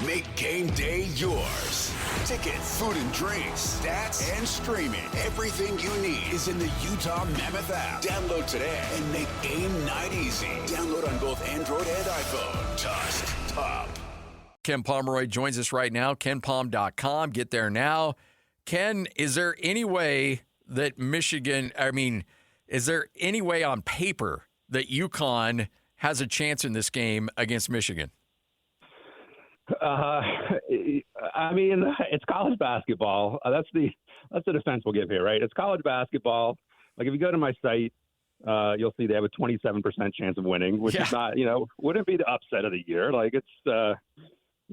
Make game day yours. Tickets, food and drinks, stats, and streaming. Everything you need is in the Utah Mammoth app. Download today and make game night easy. Download on both Android and iPhone. Tusk Top. Ken Pomeroy joins us right now. KenPom.com. Get there now. Ken, is there any way that is there any way on paper that UConn has a chance in this game against Michigan? It's college basketball. That's the defense we'll give here, right? It's college basketball. Like, if you go to my site, you'll see they have a 27% chance of winning, which is not, wouldn't be the upset of the year. Like, it's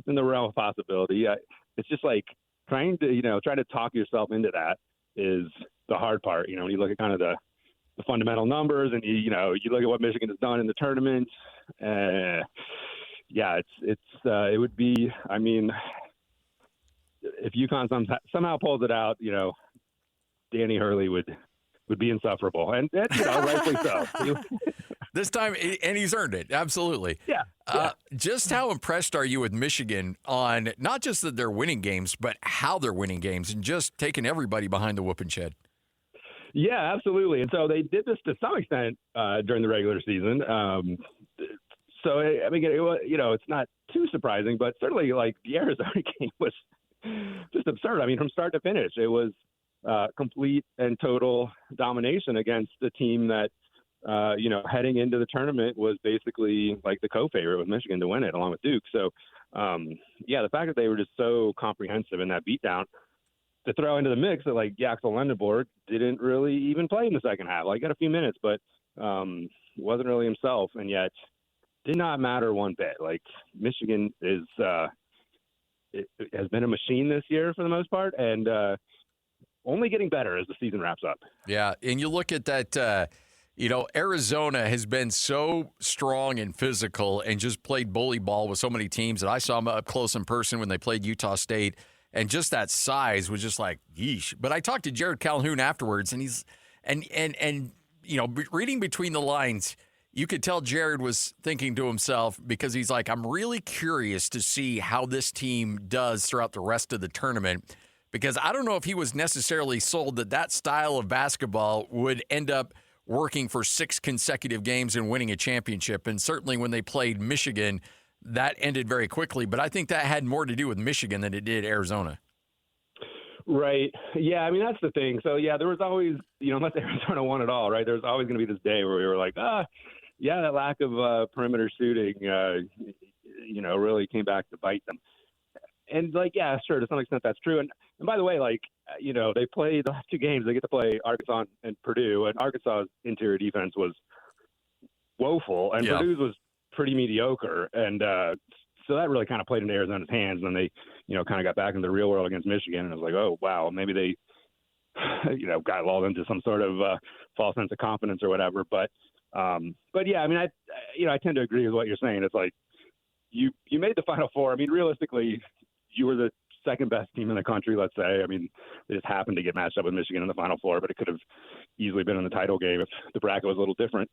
in the realm of possibility. It's just like trying to talk yourself into that is the hard part. When you look at kind of the fundamental numbers and you look at what Michigan has done in the tournament. It would be. I mean, if UConn somehow pulls it out, Danny Hurley would be insufferable, and rightfully so. This time, and he's earned it. Absolutely. Yeah. Just how impressed are you with Michigan on not just that they're winning games, but how they're winning games and just taking everybody behind the whooping shed? Yeah, absolutely. And so they did this to some extent during the regular season. So, it's not too surprising, but certainly, like, the Arizona game was just absurd. I mean, from start to finish, it was complete and total domination against a team that, heading into the tournament was basically like the co-favorite with Michigan to win it, along with Duke. So, the fact that they were just so comprehensive in that beatdown, to throw into the mix that, like, Yaxel Lendeborg didn't really even play in the second half. Like, got a few minutes, but wasn't really himself, and yet did not matter one bit. Like, Michigan it has been a machine this year for the most part, and only getting better as the season wraps up. Yeah, and you look at that, Arizona has been so strong and physical and just played bully ball with so many teams that I saw them up close in person when they played Utah State, and just that size was just like, yeesh. But I talked to Jared Calhoun afterwards, and he's reading between the lines, you could tell Jared was thinking to himself, because he's like, I'm really curious to see how this team does throughout the rest of the tournament, because I don't know if he was necessarily sold that style of basketball would end up working for 6 consecutive games and winning a championship. And certainly when they played Michigan, that ended very quickly. But I think that had more to do with Michigan than it did Arizona. Right. Yeah, I mean, that's the thing. So, there was always, unless Arizona won it all, right, there was always going to be this day where we were like, that lack of perimeter shooting, really came back to bite them. And, sure, to some extent that's true. And by the way, they played the last 2 games. They get to play Arkansas and Purdue, and Arkansas's interior defense was woeful, and Purdue's was pretty mediocre. And so that really kind of played into Arizona's hands. And then they, kind of got back into the real world against Michigan, and it was like, oh, wow, maybe they, got lulled into some sort of false sense of confidence or whatever. But yeah, I mean, I tend to agree with what you're saying. It's like you made the Final Four. I mean, realistically, you were the second best team in the country, let's say. I mean, they just happened to get matched up with Michigan in the Final Four, but it could have easily been in the title game if the bracket was a little different.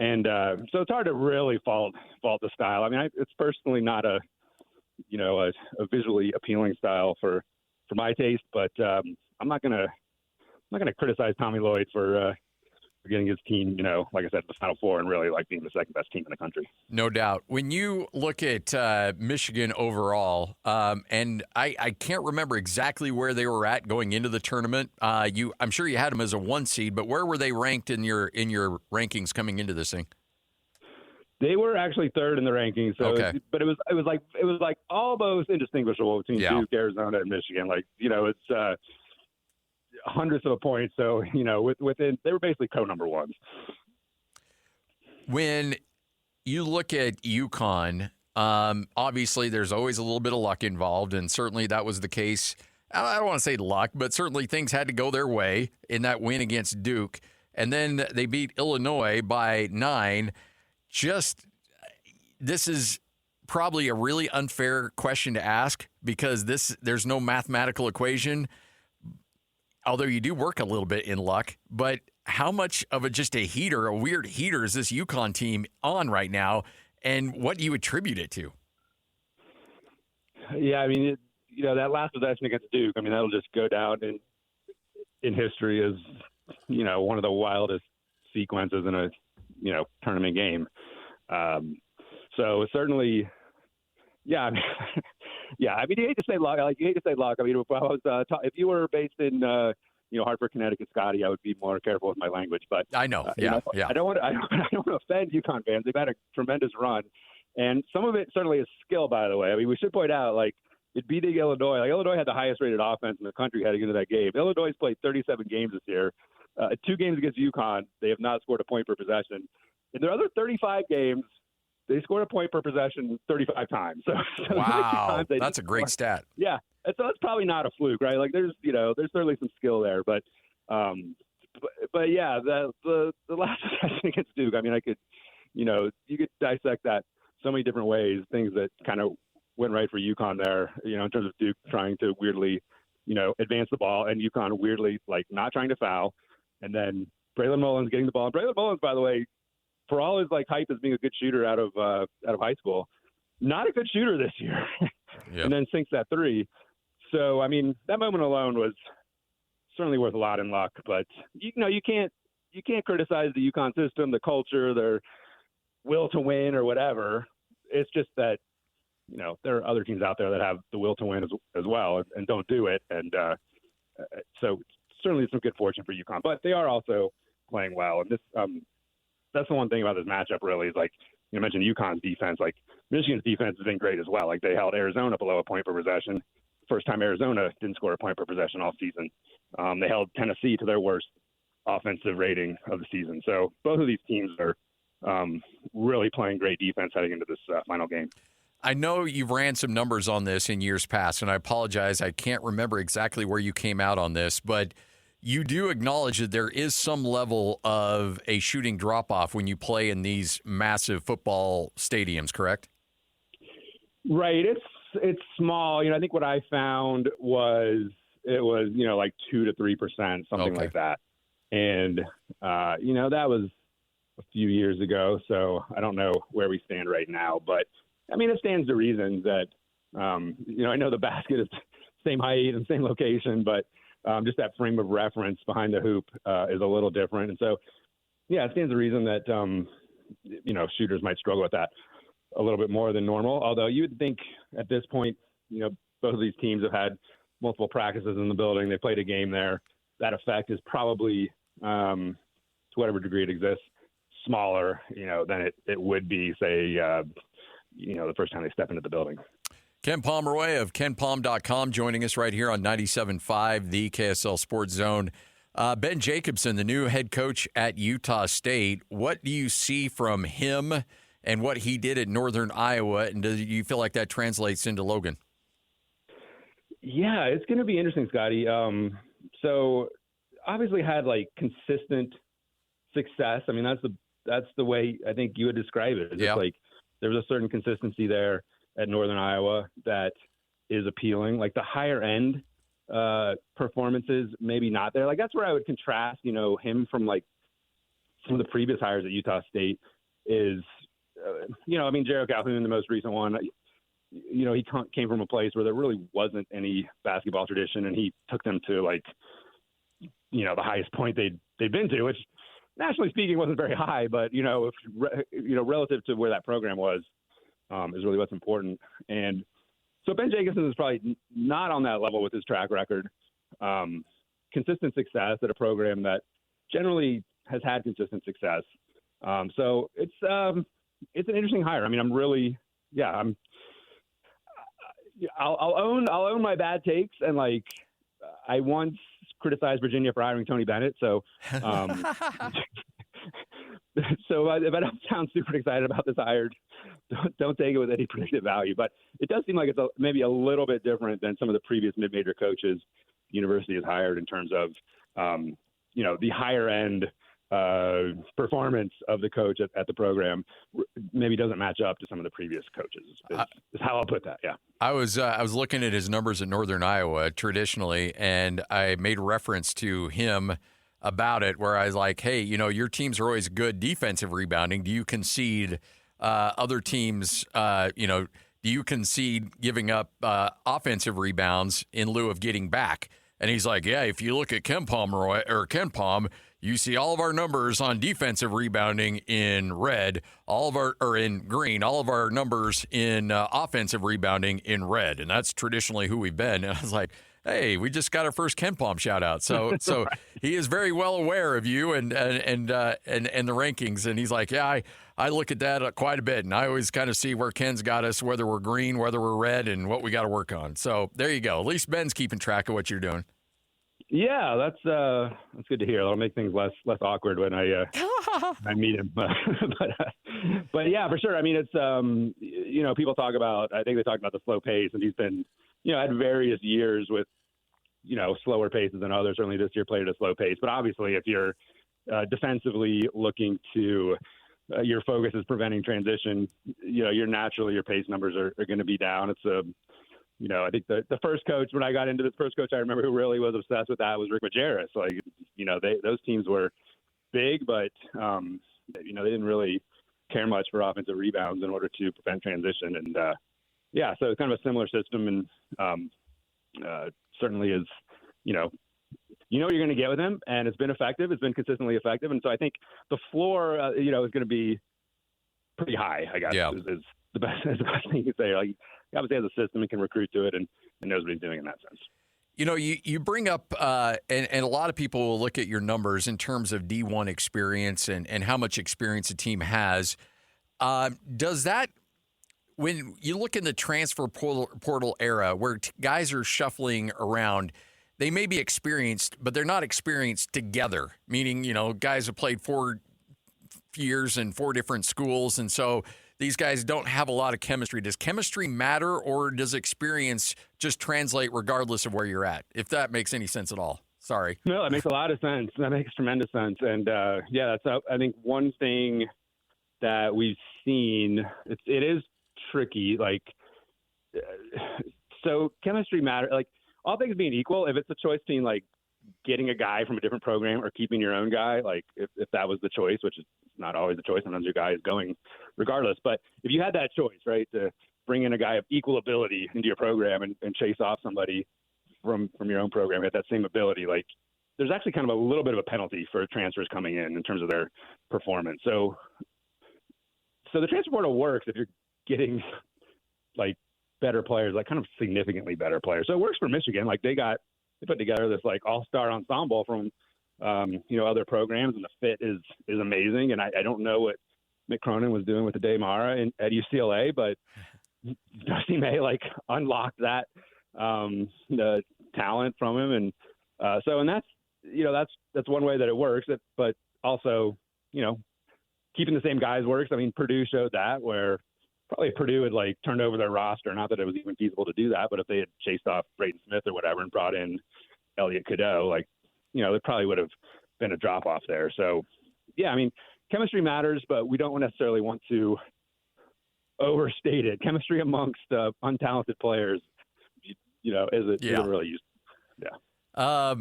And so it's hard to really fault the style. I mean, it's personally not a visually appealing style for my taste, but I'm not gonna criticize Tommy Lloyd for getting his team, like I said, the Final Four and really being the second best team in the country. No doubt. When you look at Michigan overall, and I can't remember exactly where they were at going into the tournament. I'm sure you had them as a 1 seed, but where were they ranked in your rankings coming into this thing? They were actually 3rd in the rankings. So okay. But it was like almost indistinguishable between Duke, Arizona, and Michigan. It's hundredths of a point. So, within, they were basically co-number ones. When you look at UConn, obviously there's always a little bit of luck involved, and certainly that was the case. I don't want to say luck, but certainly things had to go their way in that win against Duke. And then they beat Illinois by 9. This is probably a really unfair question to ask, because there's no mathematical equation, although you do work a little bit in luck. But how much of a weird heater is this UConn team on right now, and what do you attribute it to? Yeah, I mean, that last possession against Duke, I mean, that'll just go down in history as, one of the wildest sequences in a, tournament game. So certainly, yeah. Yeah, I mean, you hate to say luck. You hate to say luck. I mean, if I was, if you were based in, Hartford, Connecticut, Scotty, I would be more careful with my language. But I know, yeah. I don't want to offend UConn fans. They've had a tremendous run, and some of it certainly is skill. By the way, I mean, we should point out, it beating Illinois. Illinois had the highest rated offense in the country heading into that game. Illinois played 37 games this year. 2 games against UConn, they have not scored a point per possession. In their other 35 games, they scored a point per possession 35 times. So wow, that's a great stat. Yeah, and so that's probably not a fluke, right? There's certainly some skill there, but yeah, the last possession against Duke. I mean, you could dissect that so many different ways. Things that kind of went right for UConn there, in terms of Duke trying to weirdly, advance the ball, and UConn weirdly not trying to foul, and then Braylon Mullins getting the ball. And Braylon Mullins, by the way, for all his hype as being a good shooter out of high school, not a good shooter this year. Yep. And then sinks that 3. So I mean, that moment alone was certainly worth a lot in luck. But you can't criticize the UConn system, the culture, their will to win or whatever. It's just that there are other teams out there that have the will to win as well and don't do it. And so certainly some good fortune for UConn, but they are also playing well. And this that's the one thing about this matchup really is you mentioned UConn's defense. Michigan's defense has been great as well. They held Arizona below a point per possession. First time Arizona didn't score a point per possession all season. They held Tennessee to their worst offensive rating of the season. So both of these teams are really playing great defense heading into this final game. I know you've ran some numbers on this in years past, and I apologize. I can't remember exactly where you came out on this, but you do acknowledge that there is some level of a shooting drop-off when you play in these massive football stadiums, correct? Right. It's small. I think what I found was it was 2 to 3%, something like that. And that was a few years ago, so I don't know where we stand right now. But I mean, it stands to reason that I know the basket is same height and same location, but just that frame of reference behind the hoop is a little different. And so, yeah, it stands to reason that shooters might struggle with that a little bit more than normal. Although you would think at this point, both of these teams have had multiple practices in the building. They played a game there. That effect is probably, to whatever degree it exists, smaller, than it would be, say, the first time they step into the building. Ken Pomeroy of KenPom.com joining us right here on 97.5, the KSL Sports Zone. Ben Jacobson, the new head coach at Utah State. What do you see from him and what he did at Northern Iowa, and do you feel like that translates into Logan? Yeah, it's going to be interesting, Scotty. So obviously had consistent success. I mean, that's the way I think you would describe it. It's just there was a certain consistency there at Northern Iowa that is appealing. The higher end performances, maybe not there. That's where I would contrast, him from some of the previous hires at Utah State is, Jared Calhoun, the most recent one, he came from a place where there really wasn't any basketball tradition, and he took them to the highest point they'd been to, which nationally speaking wasn't very high, but relative to where that program was, is really what's important. And so Ben Jacobson is probably not on that level with his track record. Consistent success at a program that generally has had consistent success. So it's an interesting hire. I mean, I'll own my bad takes, and I once criticized Virginia for hiring Tony Bennett. So, so if I don't sound super excited about this hire, don't take it with any predictive value. But it does seem like it's maybe a little bit different than some of the previous mid-major coaches the university has hired in terms of, the higher end performance of the coach at the program maybe doesn't match up to some of the previous coaches. Is how I'll put that. Yeah. I was looking at his numbers at Northern Iowa traditionally, and I made reference to him about it where I was like, hey, your teams are always good defensive rebounding. Do you concede other teams, you concede giving up offensive rebounds in lieu of getting back? And he's like, yeah, if you look at Ken Pom, you see all of our numbers on defensive rebounding in red, or in green, all of our numbers in offensive rebounding in red. And that's traditionally who we've been. And I was like, hey, we just got our first Ken Pom shout out. So right. He is very well aware of you and the rankings. And he's like, yeah, I look at that quite a bit. And I always kind of see where Ken's got us, whether we're green, whether we're red, and what we got to work on. So there you go. At least Ben's keeping track of what you're doing. Yeah, that's good to hear. It'll make things less awkward when I meet him. But yeah, for sure. I mean, it's people talk about. I think they talked about the slow pace, and he's been had various years with slower paces than others. Certainly this year played at a slow pace. But obviously, if you're defensively looking to your focus is preventing transition, you're naturally your pace numbers are going to be down. It's I think the first coach, when I got into this first coach, I remember who really was obsessed with that was Rick Majerus. Like, those teams were big, but, they didn't really care much for offensive rebounds in order to prevent transition. And, so it's kind of a similar system. And certainly is, what you're going to get with him. And it's been effective. It's been consistently effective. And so I think the floor, is going to be pretty high, I guess, is the best thing you can say. Like, he obviously has a system and can recruit to it and knows what he's doing in that sense. You bring up, and a lot of people will look at your numbers in terms of D1 experience and how much experience a team has. Does that, when you look in the transfer portal era where guys are shuffling around, they may be experienced, but they're not experienced together, meaning, guys have played 4 years in 4 different schools, and so these guys don't have a lot of chemistry. Does chemistry matter, or does experience just translate regardless of where you're at? If that makes any sense at all. Sorry. No, that makes a lot of sense. That makes tremendous sense. And that's I think one thing that we've seen. It is tricky. Like, so chemistry matter. Like, all things being equal, if it's a choice between like getting a guy from a different program or keeping your own guy, like if that was the choice, which is not always the choice, sometimes your guy is going regardless. But if you had that choice, right, to bring in a guy of equal ability into your program and chase off somebody from your own program at that same ability, like there's actually kind of a little bit of a penalty for transfers coming in terms of their performance. So the transfer portal works if you're getting like better players, like kind of significantly better players. So it works for Michigan. Like they put together this like all-star ensemble from, other programs, and the fit is amazing. And I don't know what Mick Cronin was doing with the Daymara at UCLA, but Dusty May like unlocked that, the talent from him. And and that's one way that it works, but also, keeping the same guys works. I mean, Purdue showed that, where probably Purdue had like turned over their roster. Not that it was even feasible to do that, but if they had chased off Braden Smith or whatever and brought in Elliot Cadeau, like, it probably would have been a drop off there. So, yeah, I mean, chemistry matters, but we don't necessarily want to overstate it. Chemistry amongst untalented players, isn't really useful. Yeah.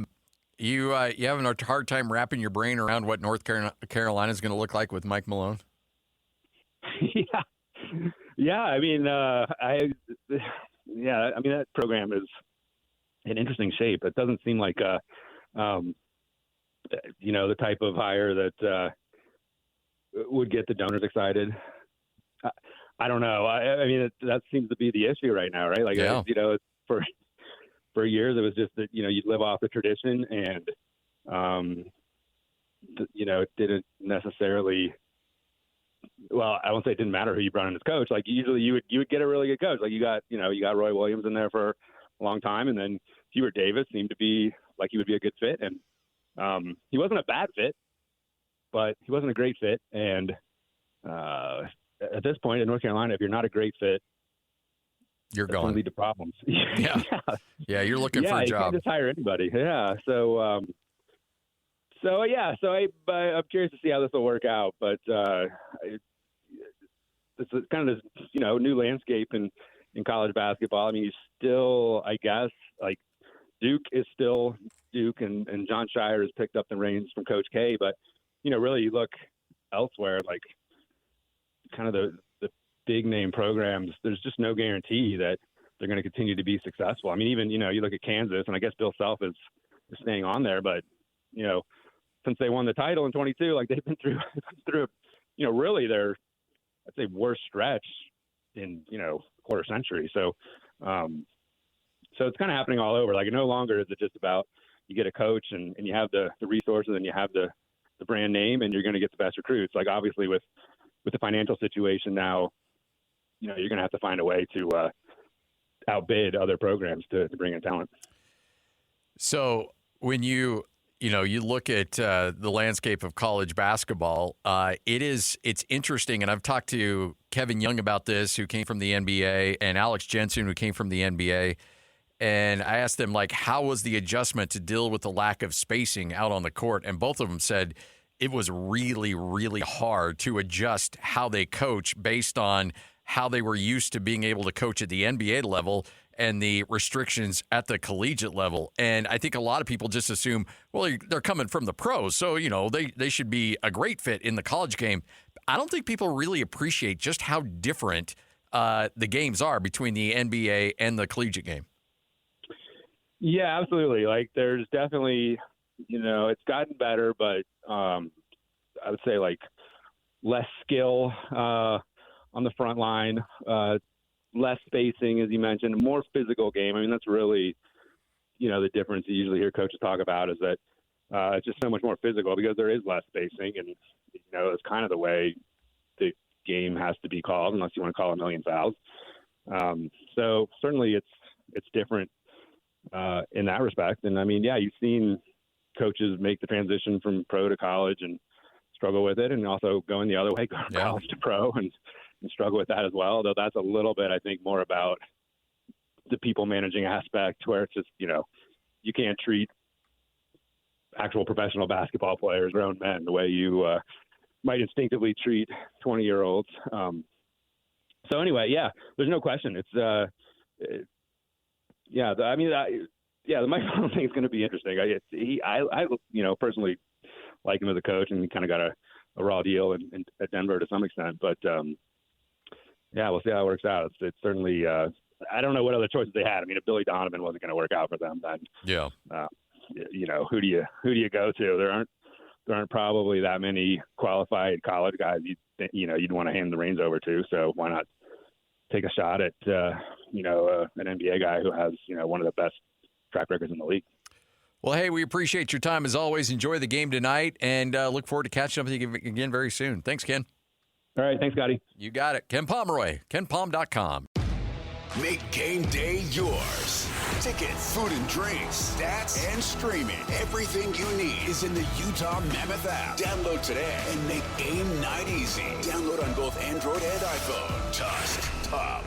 You having a hard time wrapping your brain around what North Carolina is going to look like with Mike Malone? Yeah. I mean, that program is in interesting shape. It doesn't seem like the type of hire that would get the donors excited. I don't know. I mean, that seems to be the issue right now, right? Like, yeah. For years, it was just that, you'd live off the tradition and, it didn't necessarily, well, I won't say it didn't matter who you brought in as coach. Like usually you would get a really good coach. Like you got Roy Williams in there for a long time. And then Hubert Davis seemed to be like he would be a good fit. And he wasn't a bad fit, but he wasn't a great fit. And at this point in North Carolina, if you're not a great fit, you're going to lead to problems. Yeah. You're looking for a job. You can't just hire anybody. Yeah. So I'm curious to see how this will work out. But it's kind of this, new landscape in college basketball. I mean, you still, I guess, like Duke is still Duke, and John Shire has picked up the reins from Coach K. But really, you look elsewhere, like kind of the big name programs, there's just no guarantee that they're going to continue to be successful. I mean, even, you look at Kansas, and I guess Bill Self is staying on there, but, since they won the title in 22, like they've been through, really their, I'd say, worst stretch in, quarter century. So it's kind of happening all over. Like, no longer is it just about you get a coach and you have the resources and you have the brand name and you're going to get the best recruits. Like, obviously with the financial situation now, you're going to have to find a way to outbid other programs to bring in talent. So when you look at the landscape of college basketball, it's interesting. And I've talked to Kevin Young about this, who came from the NBA, and Alex Jensen, who came from the NBA. And I asked them, like, how was the adjustment to deal with the lack of spacing out on the court? And both of them said it was really, really hard to adjust how they coach based on how they were used to being able to coach at the NBA level and the restrictions at the collegiate level. And I think a lot of people just assume, well, they're coming from the pros, so, they should be a great fit in the college game. I don't think people really appreciate just how different the games are between the NBA and the collegiate game. Yeah, absolutely. Like, there's definitely, it's gotten better, but I would say, like, less skill on the front line, less spacing, as you mentioned, more physical game. I mean, that's really, the difference you usually hear coaches talk about is that it's just so much more physical because there is less spacing. And, it's kind of the way the game has to be called unless you want to call a million fouls. So certainly it's different in that respect. And, I mean, yeah, you've seen coaches make the transition from pro to college and struggle with it, and also going the other way, go from college to pro and struggle with that as well, though that's a little bit, I think, more about the people managing aspect where it's just, you can't treat actual professional basketball players, grown men, the way you might instinctively treat 20-year-olds. So anyway, yeah, there's no question. It's, the Mike Brown thing is going to be interesting. I personally like him as a coach, and he kind of got a raw deal at Denver to some extent, but we'll see how it works out. It's certainly I don't know what other choices they had. I mean, if Billy Donovan wasn't going to work out for them, then who do you go to? There aren't probably that many qualified college guys you'd want to hand the reins over to. So why not take a shot at an NBA guy who has one of the best track records in the league? Well, hey, we appreciate your time as always. Enjoy the game tonight, and look forward to catching up with you again very soon. Thanks, Ken. All right, thanks, Scotty. You got it. Ken Pomeroy, KenPom.com. Make game day yours. Tickets, food and drinks, stats, and streaming. Everything you need is in the Utah Mammoth app. Download today and make game night easy. Download on both Android and iPhone. Just top.